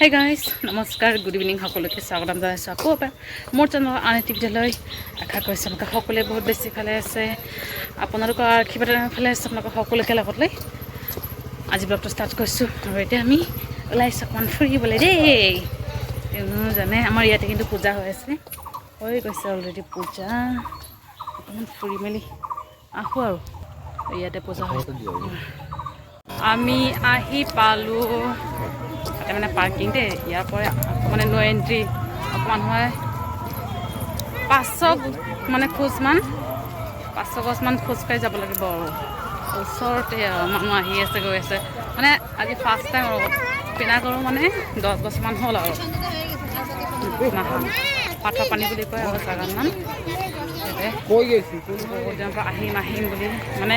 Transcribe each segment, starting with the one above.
Hey guys, নমস্কাৰ good evening সকলোকে স্বাগতম জনাইছোঁ আকৌ এবাৰ মোৰ চেনেলৰ আন এটি ভিডিঅ'লৈ আশা কৰিছোঁ আপোনালোকে সকলোৱে বহুত বেছি ভালে আছে আপোনালোকৰ আশীৰ্বাদ ভালে আছে আপোনালোকৰ সকলোকে লগত লৈ আজি ব্লগটো ষ্টাৰ্ট কৰিছোঁ আৰু এতিয়া আমি ওলাইছোঁ অকণমান ফুৰিবলৈ দেই জানে আমাৰ ইয়াতে কিন্তু পূজা হৈ আছে হৈ গৈছে অলৰেডি পূজা অকণমান ফুৰি মেলি আহোঁ আৰু ইয়াতে পূজা হয় আমি আহি পালোঁ তাতে মানে পাৰ্কিং দেই ইয়াৰ পৰা মানে নো এণ্ট্ৰি অকণমান হয় 500 মানে খোজমান 500 গজমান খোজকাঢ়ি যাব লাগিব আৰু ওচৰতে মানুহ আহি আছে গৈ আছে মানে আজি ফাৰ্ষ্ট টাইম আৰু পিনা কৰোঁ মানে 10 বছৰমান হ'ল আৰু পাথৰ পানী বুলি কয় আৰু জাগাৰ নাম আহিম বুলি মানে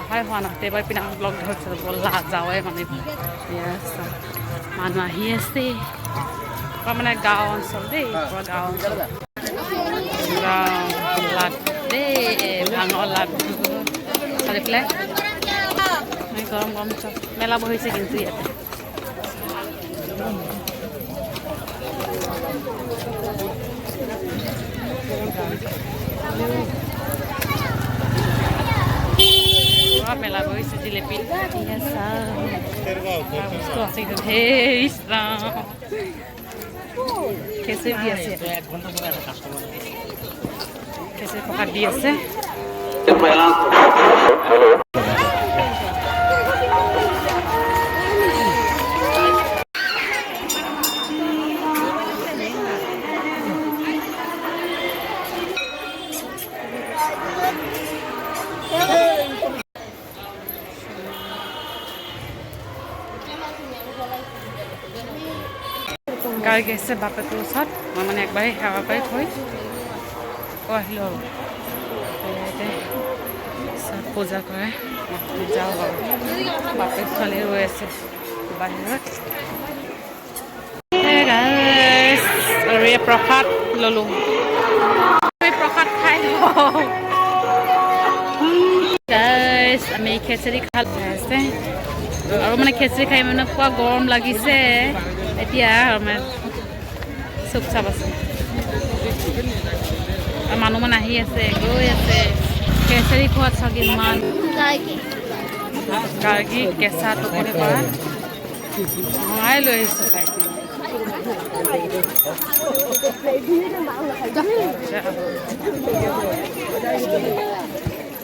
হোৱা নহয় এবাৰ পিনা ব্লগ ধৰিছে বলা যাওঁৱে মানে মানুহ আহি আছে মানে গাঁও অঞ্চল দেই গাঁও অঞ্চল লাডু দেই ভাঙৰ লাডু চাৰি পেলাই গৰম গৰম চব মেলা বহিছে কিন্তু ইয়াতে মেলা বহিছে জিলেপি খেচৰি দি আছে খেচৰি প্ৰসাদ দি আছে গাড়ী গৈছে বাপেকৰ ওচৰত মই মানে একবাৰেই সেৱা কৰি থৈ আহিলোঁ আৰু ইয়াতে পূজা কৰে যাওঁ আৰু বাপেক ছোৱালী ৰৈ আছে বাহিৰত আৰু এই প্ৰসাদ ল'লোঁ প্ৰসাদ খাই আমি খেচৰি খাই আছে আৰু মানে খেচৰি খাই মানে খোৱা গৰম লাগিছে এতিয়া মানে চুপ চাপ আছে মানুহ মানে আহি আছে গৈ আছে কেঁচাৰী খোৱাত চাগে ইমান গাৰ্গী কেঁচা টুকুৰি পৰা ভঙাই লৈ আহিছোঁ তাইক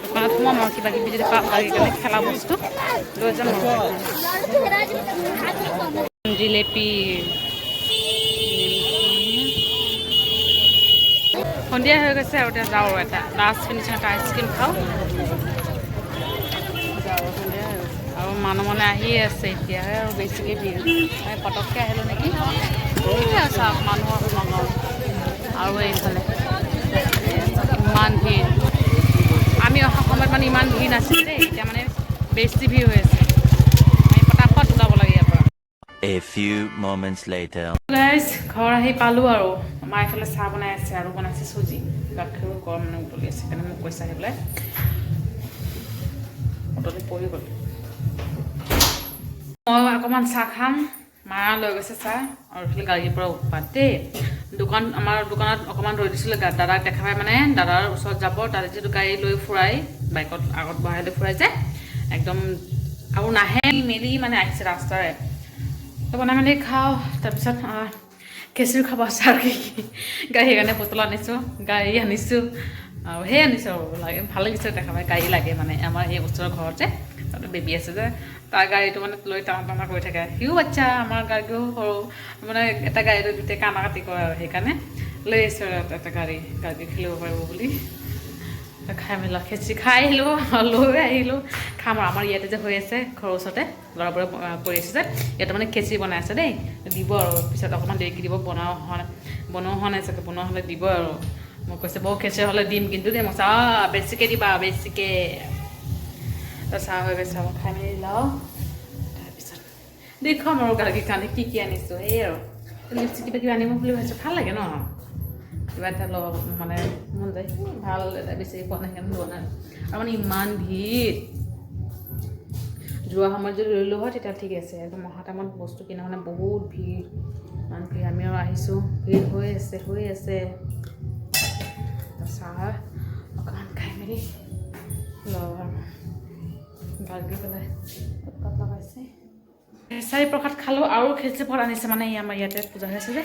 দোকানত সোমাম আৰু কিবা কিবি যদি পাওঁ গাড়ীৰ কাৰণে খেলা বস্তু লৈ যাম জিলেপি সন্ধিয়া হৈ গৈছে আৰু এতিয়া যাওঁ এটা লাষ্ট ফিনিচিং এটা আইচক্ৰীম খাওঁ যাওঁ সন্ধিয়া আৰু মানুহ মানে আহি আছে এতিয়াহে আৰু বেছিকৈ ভিৰ আমি পটককৈ আহিলোঁ নেকি চাওক মানুহৰ সমাগম আৰু এইফালে ইমান ভিৰ আমি অহা সময়ত মানে ইমান ভিৰ নাছিল দেই এতিয়া মানে বেছি ভিৰ হৈ আছে আমি পটাপট ওলাব লাগে ইয়াৰ পৰা A few moments later. Guys ঘৰ আহি পালোঁ আৰু আমাৰ এইফালে চাহ বনাই আছে আৰু বনাইছে চুজি গাখীৰো গৰম মানে উতলি আছে সেইকাৰণে মোক কৈছে আহি পেলাই উতলি পৰি গ'ল মই অকণমান চাহ খাম মা লৈ গৈছে চাহ আৰু এইফালে গাড়ীৰ পৰা উৎপাত দেই আমাৰ দোকানত অকণমান ৰৈ দিছিলে দাদাক দেখাই মানে দাদাৰ ওচৰত যাব তাতে যিটো গাড়ী লৈ ফুৰাই বাইকত আগত বহাই লৈ ফুৰাই যায় একদম আৰু নাহে মেলি মানে আহিছে ৰাস্তাৰে বনাই মেলি খাওঁ তাৰপিছত খেচৰি খাব আছে আৰু কি গাড়ী সেইকাৰণে বটল আনিছোঁ গাড়ী আনিছোঁ আৰু সেই আনিছোঁ আৰু লাগে ভাল লাগিছে দেখা পাই গাড়ী লাগে মানে আমাৰ এই ওচৰৰ ঘৰতে তাতে বেবী আছে যে তাৰ গাড়ীটো মানে লৈ টানা টানা কৰি থাকে সিও বাচ্ছা আমাৰ গাড়ীও সৰু মানে এটা গাড়ী লৈ গোটেই কানা কাটি কৰে আৰু সেইকাৰণে লৈ আহিছোঁ আৰু এটা গাড়ী খেলিব পাৰিব বুলি খাই মেলি খেচি খাই আহিলোঁ লৈ আহিলোঁ খাম আৰু আমাৰ ইয়াতে যে হৈ আছে ঘৰৰ ওচৰতে ল'ৰাবোৰে কৰি আছে যে ইয়াতে মানে খেচি বনাই আছে দেই দিব আৰু পিছত অকণমান দেৰিকৈ দিব বনোৱা হোৱা নাই চাগে বনোৱা হ'লে দিব আৰু মই কৈছে বহু খেচি হ'লে দিম কিন্তু দেই মই চাহ বেছিকৈ দিবা বেছিকৈ চাহ হৈ গৈছে আৰু খাই মেলি লওঁ তাৰপিছত দেখুৱাম আৰু গাৰ্গীৰ কাৰণে কি কি আনিছোঁ এই আৰু লিপষ্টিক কিবা কিবি আনিম বুলি ভাবিছোঁ ভাল লাগে ন কিবা এটা মানে মন যায় ভাল এটা বিচাৰি পোৱা নাই কাৰণে লোৱা নাই আৰু মানে ইমান ভিৰ যোৱা সময়ত যদি লৈ হয় তেতিয়া ঠিক আছে। একদম অহা টাইমত বস্তু কিনা মানে বহুত ভিৰ, ইমান ভিৰ। আমি আৰু আহিছোঁ, ভিৰ হৈ আছে। চাহ অকণমান খাই মেলি ভালকৈ পেলাই উৎপাত লগাইছে। চাৰি প্ৰসাদ খালোঁ আৰু খেচি প্ৰসাদ আনিছে মানে আমাৰ ইয়াতে পূজা হৈ আছে যে,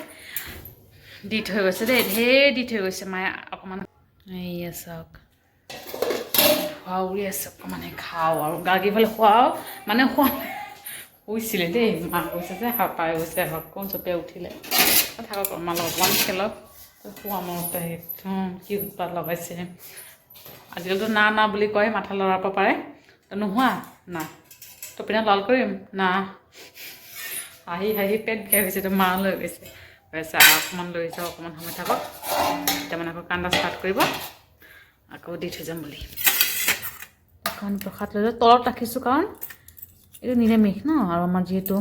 দি থৈ গৈছে দেই, ঢেৰ দি থৈ গৈছে মায়ে অকণমান। এইয়া চাওক খোৱা উৰি আছে, অকণমানে খাওঁ আৰু গাৰ্গীফালে খোৱাও মানে শুইছিলে দেই, মা কৈছে যে পাই গৈছে আকৌ জঁপিয়াই উঠিলে। থাকক আমাৰ লগত অকণমান খেলক, শোৱা মনতে একদম কি উৎপাত লগাইছে। আজিকালিতো না বুলি কয়, মাথা লৰাব পাৰে, নোহোৱা না তপিনা লাল কৰিম না, হাঁহি পেট বেয়া হৈছে, মা লৈ গৈছে, অকণমান লৈ যাওঁ, অকণমান সময় থাকক, এতিয়া মানে আকৌ কান্দা ষ্টাৰ্ট কৰিব, আকৌ দি থৈ যাম বুলি। এখন প্ৰসাদ লৈ তলত ৰাখিছোঁ, কাৰণ এইটো নিৰামিষ ন, আৰু আমাৰ যিহেতু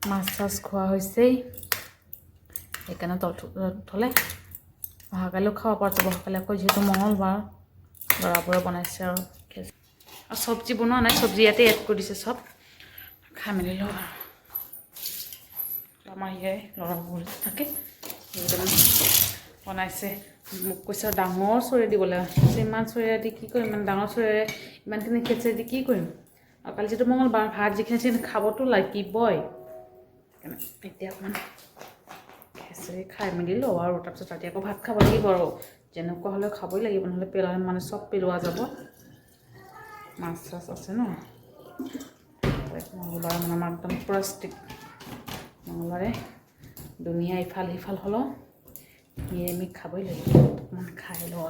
মাছ চাছ খোৱা হৈছেই, সেইকাৰণে তলত থ'লে অহাকালিও খাব পৰা যাব। অহাকালি আকৌ যিহেতু মঙলবাৰ, ল'ৰাবোৰে বনাইছে আৰু চব্জি বনোৱা নাই, চব্জি ইয়াতে এড কৰি দিছে চব, খাই মেলি লওঁ আৰু। আমাৰ ইয়াই ল'ৰাবোৰ থাকে, বনাইছে। মোক কৈছে ডাঙৰ চৰিয়া দিবলৈ, ইমান চৰিয়া দি কি কৰিম, ইমান ডাঙৰ চৰিয়াৰে ইমানখিনি খেচৰি দি কি কৰিম, আৰু কালি যিহেতু মঙলবাৰ, ভাত যিখিনি খাবতো লাগিবই, সেইকাৰণে এতিয়া অকণমান খেচৰি খাই মেলি লওঁ আৰু তাৰপিছত ৰাতি আকৌ ভাত খাব লাগিব আৰু যেনেকুৱা হ'লেও খাবই লাগিব, নহ'লে পেলাই মানে চব পেলোৱা যাব। মাছ চাছ আছে ন, মঙলবাৰ মানে আমাৰ একদম পূৰা ষ্ট্ৰিক্ট, মঙলবাৰে দুনিয়া ইফাল সিফাল হ'লেও নিৰামিষ খাবই লাগিব। অকণমান খাই লওঁ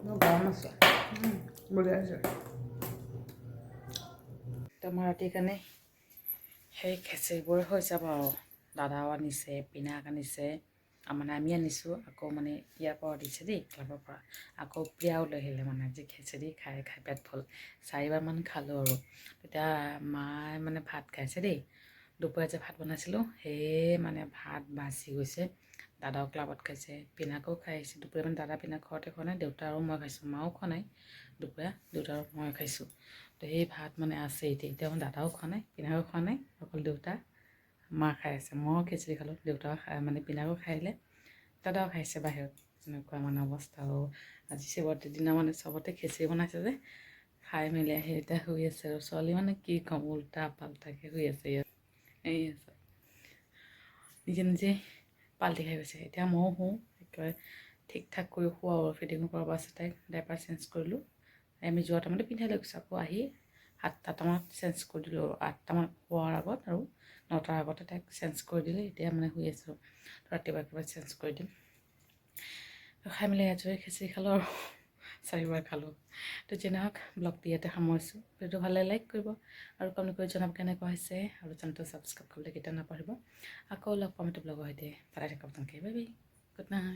আৰু গৰম আছে, বঢ়িয়া আছে। তো মই ৰাতিৰ কাৰণে সেই খেচৰিবোৰ হৈ যাব আৰু। দাদাও আনিছে, পিনাক আনিছে, মানে আমি আনিছোঁ, আকৌ মানে ইয়াৰ পৰা দিছে দেই, ক্লাবৰ পৰা, আকৌ প্ৰিয়াও লৈ আহিলে, মানে আজি খেচৰি খাই পেট ফুল, 4বাৰমান খালোঁ আৰু। তেতিয়া মায়ে মানে ভাত খাইছে দেই, দুপৰীয়া যে ভাত বনাইছিলোঁ, সেয়ে মানে ভাত বাচি গৈছে। দাদাও ক্লাবত খাইছে, পিনাকেও খাই আহিছে দুপৰীয়া, মানে দাদা পিনাক ঘৰতে খোৱা নাই, দেউতা আৰু মই খাইছোঁ, মাও খোৱা নাই দুপৰীয়া, দেউতা আৰু মই খাইছোঁ। তো সেই ভাত মানে আছে এতিয়া মানে দাদাও খোৱা নাই, পিনাকেও খোৱা নাই, অকল দেউতা মা খাই আছে। ময়ো খিচিৰি খালোঁ, দেউতাও মানে পিনাকেও খাই আহিলে, দাদাও খাইছে বাহিৰত। তেনেকুৱা মানে অৱস্থা। আৰু আজি শিৱৰাত্ৰিৰ দিনা মানে চবতে খিচিৰি বনাইছে যে, খাই মেলি আহি এতিয়া শুই আছে। আৰু ছোৱালী মানে কি ক'ম, উল্টা পাল্টাকৈ শুই আছে ইয়াত, এই আছে নিজে পাল্টি খাই গৈছে। এতিয়া ময়ো শুওঁ, একেবাৰে ঠিক ঠাক কৰি শুওঁ আৰু ফিটিং কৰাব আছে তাইক, ডাইপাৰ চেঞ্জ কৰিলোঁ, আমি যোৱা টাইমতে পিন্ধাই লৈ গৈছোঁ, আকৌ আহি 7টামানত চেঞ্জ কৰি দিলোঁ, 8টামান হোৱাৰ আগত আৰু 9টাৰ আগতে তাইক চেঞ্জ কৰি দিলে। এতিয়া মানে শুই আছোঁ, ৰাতিপুৱা একেবাৰে চেঞ্জ কৰি দিম। খাই মেলি আজৰি, খিচিৰি খালোঁ আৰু 4বাৰ খালোঁ। তো যেনে হওক, ব্লগটো ইয়াতে সামৰিছোঁ। ভিডিঅ'টো ভালে লাইক কৰিব আৰু কমেণ্ট কৰি জনাব কেনেকুৱা হৈছে, আৰু চেনেলটো ছাবস্ক্ৰাইব কৰিবলৈ কেতিয়াও নাপাহৰিব। আকৌ লগ পাম এটা ব্লগৰ সৈতে, ভালে থাকক, বাই বাই, গুড নাইট।